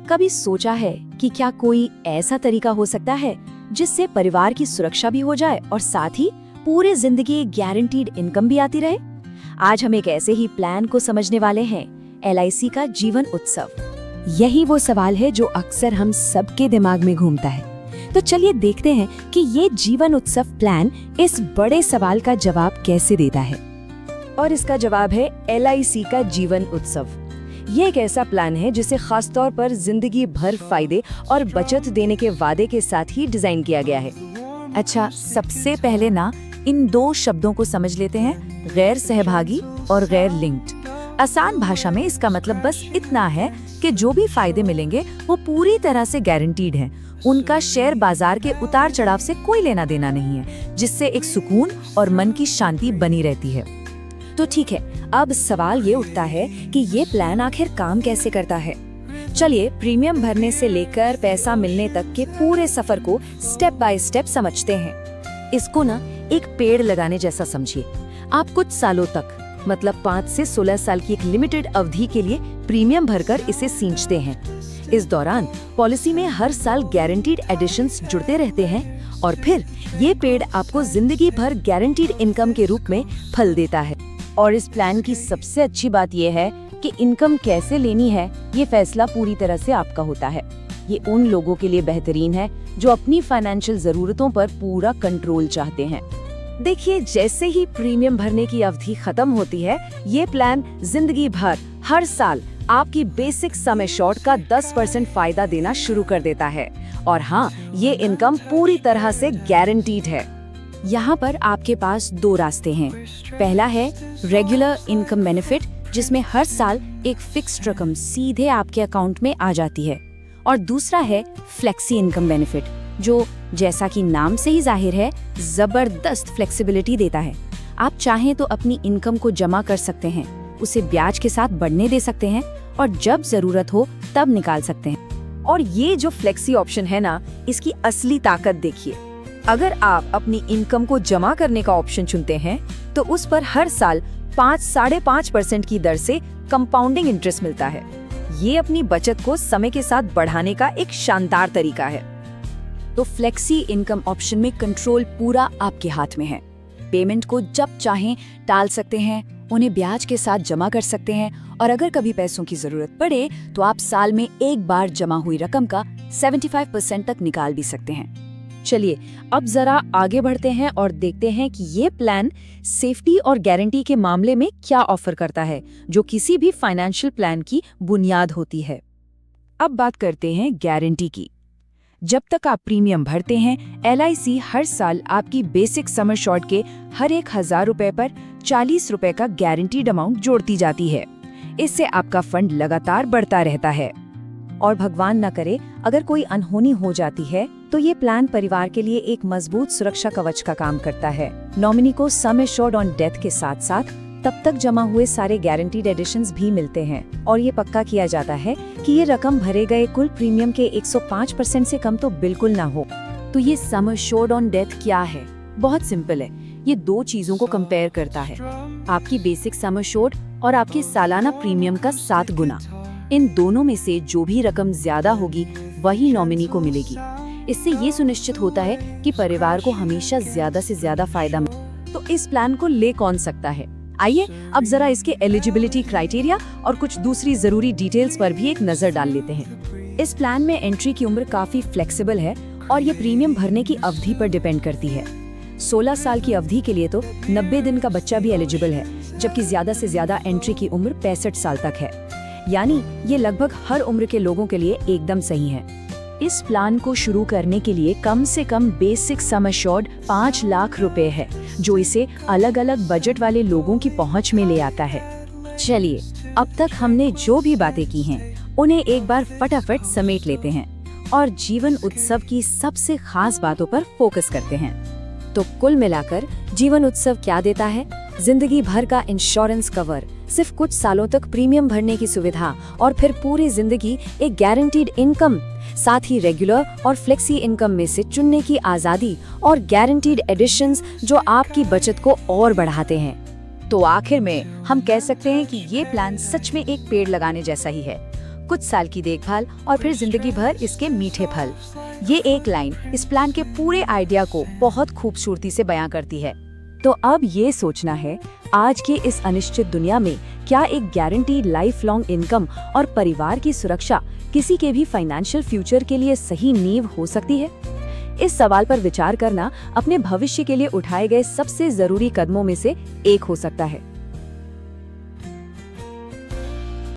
कभी सोचा है कि क्या कोई ऐसा तरीका हो सकता है जिससे परिवार की सुरक्षा भी हो जाए और साथ ही पूरी जिंदगी गारंटीड इनकम भी आती रहे? आज हम एक ऐसे ही प्लान को समझने वाले हैं, LIC का जीवन उत्सव। यही वो सवाल है जो अक्सर हम सबके दिमाग में घूमता है। तो चलिए देखते हैं कि ये जीवन उत्सव प्लान इस बड़े सवाल का जवाब कैसे देता है। और इसका जवाब है LIC का जीवन उत्सव। ये एक ऐसा प्लान है जिसे खास तौर पर जिंदगी भर फायदे और बचत देने के वादे के साथ ही डिजाइन किया गया है। अच्छा, सबसे पहले ना इन दो शब्दों को समझ लेते हैं, गैर सहभागी और गैर लिंक्ड। आसान भाषा में इसका मतलब बस इतना है कि जो भी फायदे मिलेंगे वो पूरी तरह से गारंटीड हैं। उनका शेयर बाजार के उतार चढ़ाव से कोई लेना देना नहीं है, जिससे एक सुकून और मन की शांति बनी रहती है। तो ठीक है, अब सवाल ये उठता है कि ये प्लान आखिर काम कैसे करता है। चलिए प्रीमियम भरने से लेकर पैसा मिलने तक के पूरे सफर को स्टेप बाय स्टेप समझते हैं। इसको ना एक पेड़ लगाने जैसा समझिए। आप कुछ सालों तक, मतलब 5 से 16 साल की एक लिमिटेड अवधि के लिए प्रीमियम भरकर इसे सींचते हैं। इस दौरान पॉलिसी में हर साल गारंटीड एडिशंस जुड़ते रहते हैं और फिर ये पेड़ आपको जिंदगी भर गारंटीड इनकम के रूप में फल देता है। और इस प्लान की सबसे अच्छी बात यह है कि इनकम कैसे लेनी है, ये फैसला पूरी तरह से आपका होता है। ये उन लोगों के लिए बेहतरीन है जो अपनी फाइनेंशियल जरूरतों पर पूरा कंट्रोल चाहते हैं। देखिए, जैसे ही प्रीमियम भरने की अवधि खत्म होती है, ये प्लान जिंदगी भर हर साल आपकी बेसिक सम एश्योर्ड का 10% फायदा देना शुरू कर देता है। और हाँ, ये इनकम पूरी तरह से गारंटीड है। यहाँ पर आपके पास दो रास्ते हैं। पहला है रेगुलर इनकम बेनिफिट, जिसमें हर साल एक फिक्स्ड रकम सीधे आपके अकाउंट में आ जाती है। और दूसरा है फ्लेक्सी इनकम बेनिफिट, जो जैसा कि नाम से ही जाहिर है, जबरदस्त फ्लेक्सिबिलिटी देता है। आप चाहें तो अपनी इनकम को जमा कर सकते हैं, उसे ब्याज के साथ बढ़ने दे सकते हैं और जब जरूरत हो तब निकाल सकते हैं। और ये जो फ्लेक्सी ऑप्शन है ना, इसकी असली ताकत देखिए। अगर आप अपनी इनकम को जमा करने का ऑप्शन चुनते हैं तो उस पर हर साल 5-5.5% की दर से कंपाउंडिंग इंटरेस्ट मिलता है। ये अपनी बचत को समय के साथ बढ़ाने का एक शानदार तरीका है। तो फ्लेक्सी इनकम ऑप्शन में कंट्रोल पूरा आपके हाथ में है। पेमेंट को जब चाहें टाल सकते हैं, उन्हें ब्याज के साथ जमा कर सकते हैं और अगर कभी पैसों की जरूरत पड़े तो आप साल में एक बार जमा हुई रकम का 75% तक निकाल भी सकते हैं। चलिए अब जरा आगे बढ़ते हैं और देखते हैं कि ये प्लान सेफ्टी और गारंटी के मामले में क्या ऑफर करता है, जो किसी भी फाइनेंशियल प्लान की बुनियाद होती है। अब बात करते हैं गारंटी की। जब तक आप प्रीमियम भरते हैं, LIC हर साल आपकी बेसिक सम एश्योर्ड के हर 1000 रुपए पर 40 रुपए का गारंटीड अमाउंट जोड़ती जाती है। इससे आपका फंड लगातार बढ़ता रहता है। और भगवान न करे अगर कोई अनहोनी हो जाती है तो ये प्लान परिवार के लिए एक मजबूत सुरक्षा कवच का काम करता है। नॉमिनी को सम एश्योर्ड ऑन डेथ के साथ साथ तब तक जमा हुए सारे गारंटीड एडिशंस भी मिलते हैं और ये पक्का किया जाता है कि ये रकम भरे गए कुल प्रीमियम के 105% से कम तो बिल्कुल ना हो। तो ये सम एश्योर्ड ऑन डेथ क्या है? बहुत सिंपल है। ये दो चीजों को कंपेयर करता है, आपकी बेसिक सम एश्योर्ड और आपके सालाना प्रीमियम का 7 गुना। इन दोनों में से जो भी रकम ज्यादा होगी वही नॉमिनी को मिलेगी। इससे ये सुनिश्चित होता है कि परिवार को हमेशा ज्यादा से ज्यादा फायदा मिले। तो इस प्लान को ले कौन सकता है? आइए अब जरा इसके एलिजिबिलिटी क्राइटेरिया और कुछ दूसरी जरूरी डिटेल्स पर भी एक नजर डाल लेते हैं। इस प्लान में एंट्री की उम्र काफी फ्लेक्सिबल है और ये प्रीमियम भरने की अवधि पर डिपेंड करती है। 16 साल की अवधि के लिए तो 90 दिन का बच्चा भी एलिजिबल है, जबकि ज्यादा से ज्यादा एंट्री की उम्र 65 साल तक है। यानी ये लगभग हर उम्र के लोगों के लिए एकदम सही है। इस प्लान को शुरू करने के लिए कम से कम बेसिक सम एश्योर्ड 5 लाख रुपए है, जो इसे अलग अलग बजट वाले लोगों की पहुंच में ले आता है। चलिए अब तक हमने जो भी बातें की हैं उन्हें एक बार फटाफट समेट लेते हैं और जीवन उत्सव की सबसे खास बातों पर फोकस करते हैं। तो कुल मिलाकर जीवन उत्सव क्या देता है? जिंदगी भर का इंश्योरेंस कवर, सिर्फ कुछ सालों तक प्रीमियम भरने की सुविधा और फिर पूरी जिंदगी एक गारंटीड इनकम, साथ ही रेगुलर और फ्लेक्सी इनकम में से चुनने की आजादी और गारंटीड एडिशंस जो आपकी बचत को और बढ़ाते हैं। तो आखिर में हम कह सकते हैं कि ये प्लान सच में एक पेड़ लगाने जैसा ही है। कुछ साल की देखभाल और फिर जिंदगी भर इसके मीठे फल। ये एक लाइन इस प्लान के पूरे आइडिया को बहुत खूबसूरती से बयां करती है। तो अब ये सोचना है, आज की इस अनिश्चित दुनिया में क्या एक गारंटीड लाइफ लॉन्ग इनकम और परिवार की सुरक्षा किसी के भी फाइनेंशियल फ्यूचर के लिए सही नींव हो सकती है? इस सवाल पर विचार करना अपने भविष्य के लिए उठाए गए सबसे जरूरी कदमों में से एक हो सकता है।